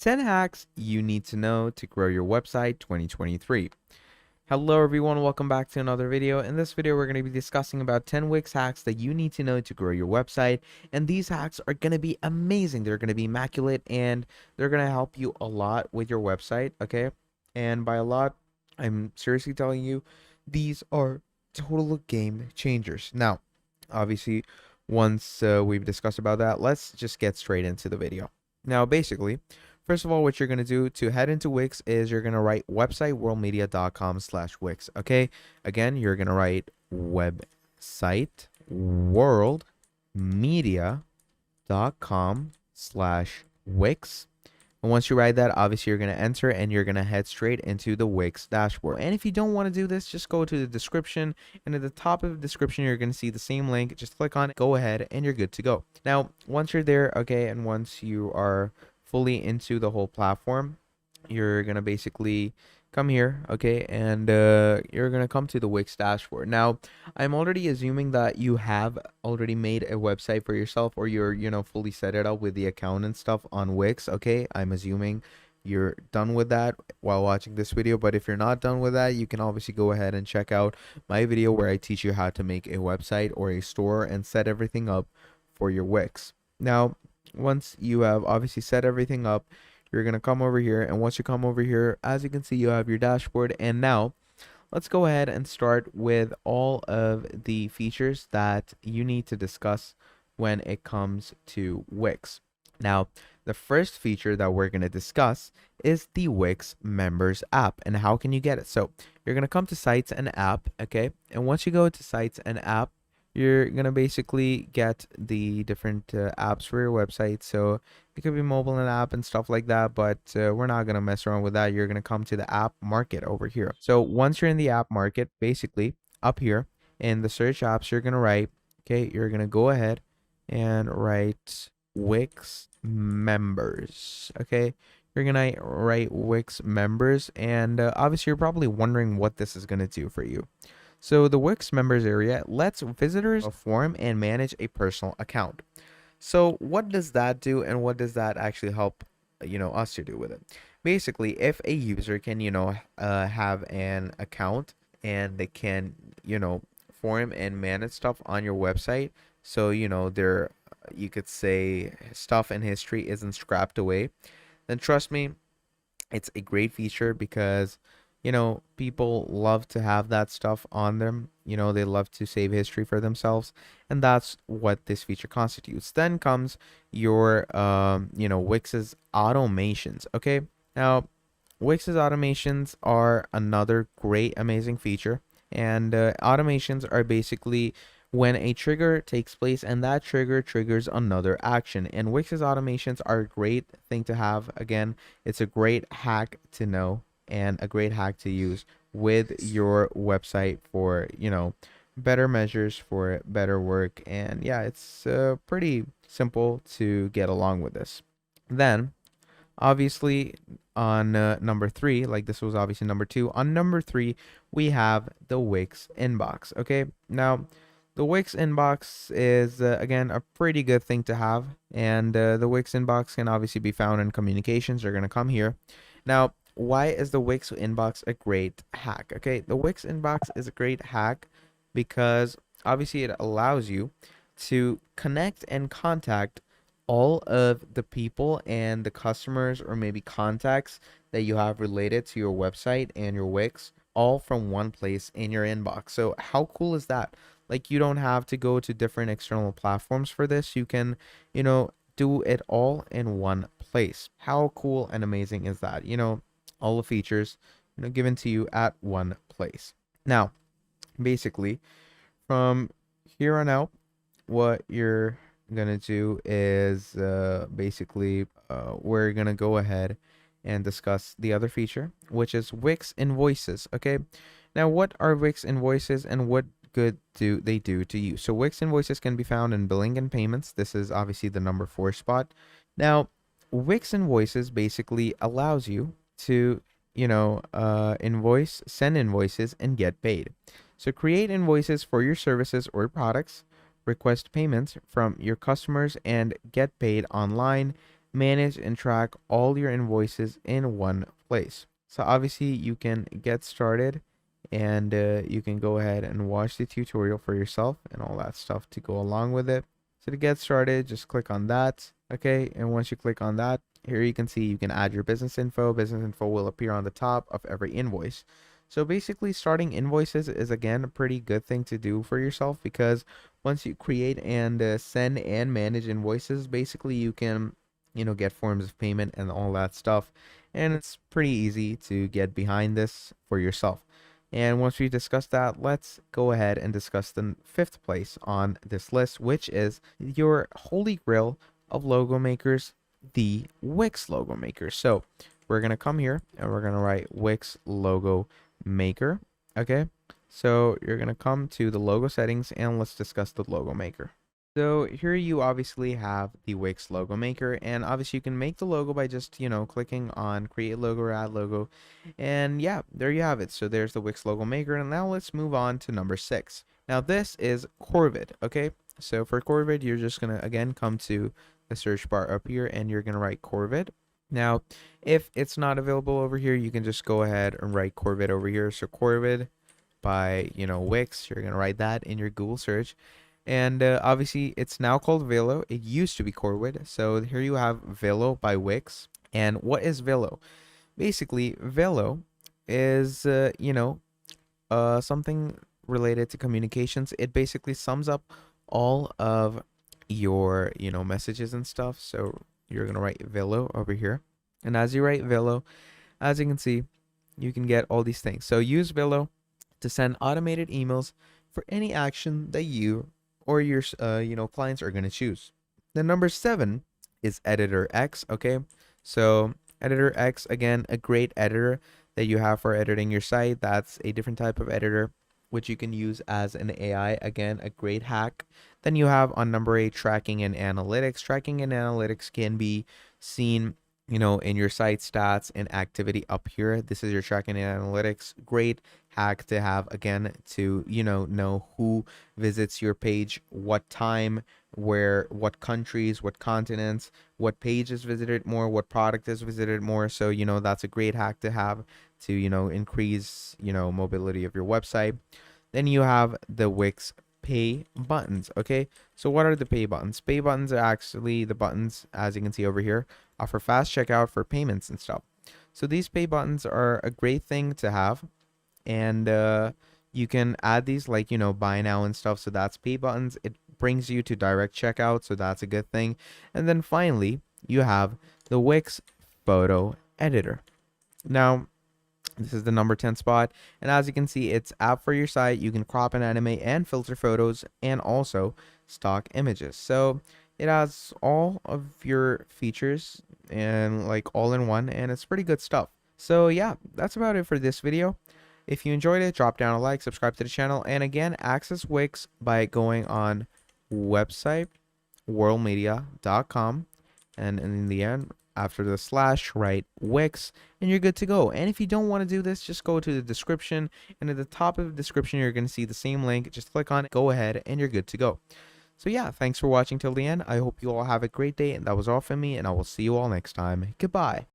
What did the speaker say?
10 hacks you need to know to grow your website 2023. Hello everyone, welcome back to another video. In this video, we're going to be discussing about 10 Wix hacks that you need to know to grow your website. And these hacks are going to be amazing. They're going to be immaculate and they're going to help you a lot with your website, okay? And by a lot, I'm seriously telling you, these are total game changers. Now, obviously, once we've discussed about that, let's just get straight into the video. Now, basically, first of all, what you're going to do to head into Wix is you're going to write websiteworldmedia.com/Wix. Okay. Again, you're going to write websiteworldmedia.com/Wix. And once you write that, obviously you're going to enter and you're going to head straight into the Wix dashboard. And if you don't want to do this, just go to the description. And at the top of the description, you're going to see the same link. Just click on it, go ahead, and you're good to go. Now, once you're there, okay, and once you are fully into the whole platform, you're going to basically come here, okay, and you're going to come to the Wix dashboard. Now, I'm already assuming that you have already made a website for yourself, or you're, fully set it up with the account and stuff on Wix, okay? I'm assuming you're done with that while watching this video, but if you're not done with that, you can obviously go ahead and check out my video where I teach you how to make a website or a store and set everything up for your Wix. Now, once you have obviously set everything up, you're going to come over here, and once you come over here, as you can see, you have your dashboard. And now let's go ahead and start with all of the features that you need to discuss when it comes to Wix. Now, the first feature that we're going to discuss is the Wix members app and how can you get it. So you're going to come to sites and app, okay? And once you go to sites and app, you're going to basically get the different apps for your website. So it could be mobile and app and stuff like that, but we're not going to mess around with that. You're going to come to the app market over here. So once you're in the app market, basically up here in the search apps, you're going to write, okay, you're going to go ahead and write Wix members, okay? You're going to write Wix members, and obviously you're probably wondering what this is going to do for you. So the Wix members area lets visitors form and manage a personal account. So what does that do, and what does that actually help, us to do with it? Basically, if a user can, have an account and they can, form and manage stuff on your website. So, their, you could say, stuff and history isn't scrapped away. Then trust me, it's a great feature because people love to have that stuff on them. They love to save history for themselves, and that's what this feature constitutes. Then comes your Wix's automations. Okay, now Wix's automations are another great amazing feature, and automations are basically when a trigger takes place and that trigger triggers another action. And Wix's automations are a great thing to have. Again, it's a great hack to know and a great hack to use with your website for, better measures, for better work. And yeah, it's pretty simple to get along with this. Then, obviously, on number 3, like this was obviously number 2, on number 3, we have the Wix inbox. Okay, now the Wix inbox is, again, a pretty good thing to have. And the Wix inbox can obviously be found in communications. You're going to come here. Now, why is the Wix inbox a great hack? Okay, the Wix inbox is a great hack because obviously it allows you to connect and contact all of the people and the customers or maybe contacts that you have related to your website and your Wix all from one place in your inbox. So how cool is that? Like, you don't have to go to different external platforms for this. You can, do it all in one place. How cool and amazing is that? All the features, given to you at one place. Now, basically, from here on out, what you're gonna do is basically we're gonna go ahead and discuss the other feature, which is Wix invoices. Okay, now what are Wix invoices and what good do they do to you? So Wix invoices can be found in billing and payments. This is obviously the number 4 spot. Now, Wix invoices basically allows you to send invoices and get paid. So create invoices for your services or products, request payments from your customers, and get paid online manage and track all your invoices in one place. So obviously you can get started, and you can go ahead and watch the tutorial for yourself and all that stuff to go along with it. So to get started, just click on that. Okay, and once you click on that, here you can see you can add your business info. Business info will appear on the top of every invoice. So basically, starting invoices is again a pretty good thing to do for yourself, because once you create and send and manage invoices, basically you can, get forms of payment and all that stuff. And it's pretty easy to get behind this for yourself. And once we discuss that, let's go ahead and discuss the fifth place on this list, which is your holy grail of logo makers, the Wix logo maker. So we're going to come here and we're going to write Wix logo maker. Okay. So you're going to come to the logo settings and let's discuss the logo maker. So here you obviously have the Wix logo maker, and obviously you can make the logo by just, clicking on create logo or add logo. And yeah, there you have it. So there's the Wix logo maker. And now let's move on to number 6. Now this is Corvid. Okay. So for Corvid, you're just going to again come to the search bar up here and you're going to write Corvid. Now, if it's not available over here, you can just go ahead and write Corvid over here. So Corvid by, Wix, you're going to write that in your Google search. And obviously, it's now called Velo. It used to be Corvid. So here you have Velo by Wix. And what is Velo? Basically, Velo is, something related to communications. It basically sums up all of your, messages and stuff. So you're going to write Velo over here. And as you write Velo, as you can see, you can get all these things. So use Velo to send automated emails for any action that you or your clients are going to choose. Then number 7 is Editor X. Okay, so Editor X, again, a great editor that you have for editing your site. That's a different type of editor which you can use as an AI. Again, a great hack. Then you have on number 8, tracking and analytics. Tracking and analytics can be seen, in your site stats and activity up here. This is your tracking and analytics. Great hack to have, again, to, know who visits your page, what time, where, what countries, what continents, what page is visited more, what product is visited more. So, that's a great hack to have to, increase, mobility of your website. Then you have the Wix pay buttons. Okay, so what are the pay buttons? Pay buttons are actually the buttons, as you can see over here, offer fast checkout for payments and stuff. So these pay buttons are a great thing to have, and you can add these like, buy now and stuff. So that's pay buttons. It brings you to direct checkout, so that's a good thing. And then finally, you have the Wix photo editor. Now, this is the number 10 spot, and as you can see, it's app for your site. You can crop and animate and filter photos and also stock images. So it has all of your features and like all in one, and it's pretty good stuff. So yeah, that's about it for this video. If you enjoyed it, drop down a like, subscribe to the channel, and again, access Wix by going on website worldmedia.com, and in the end, after the slash, write Wix, and you're good to go. And if you don't want to do this, just go to the description, and at the top of the description, you're going to see the same link. Just click on it, go ahead, and you're good to go. So yeah, thanks for watching till the end. I hope you all have a great day, and that was all from me, and I will see you all next time. Goodbye.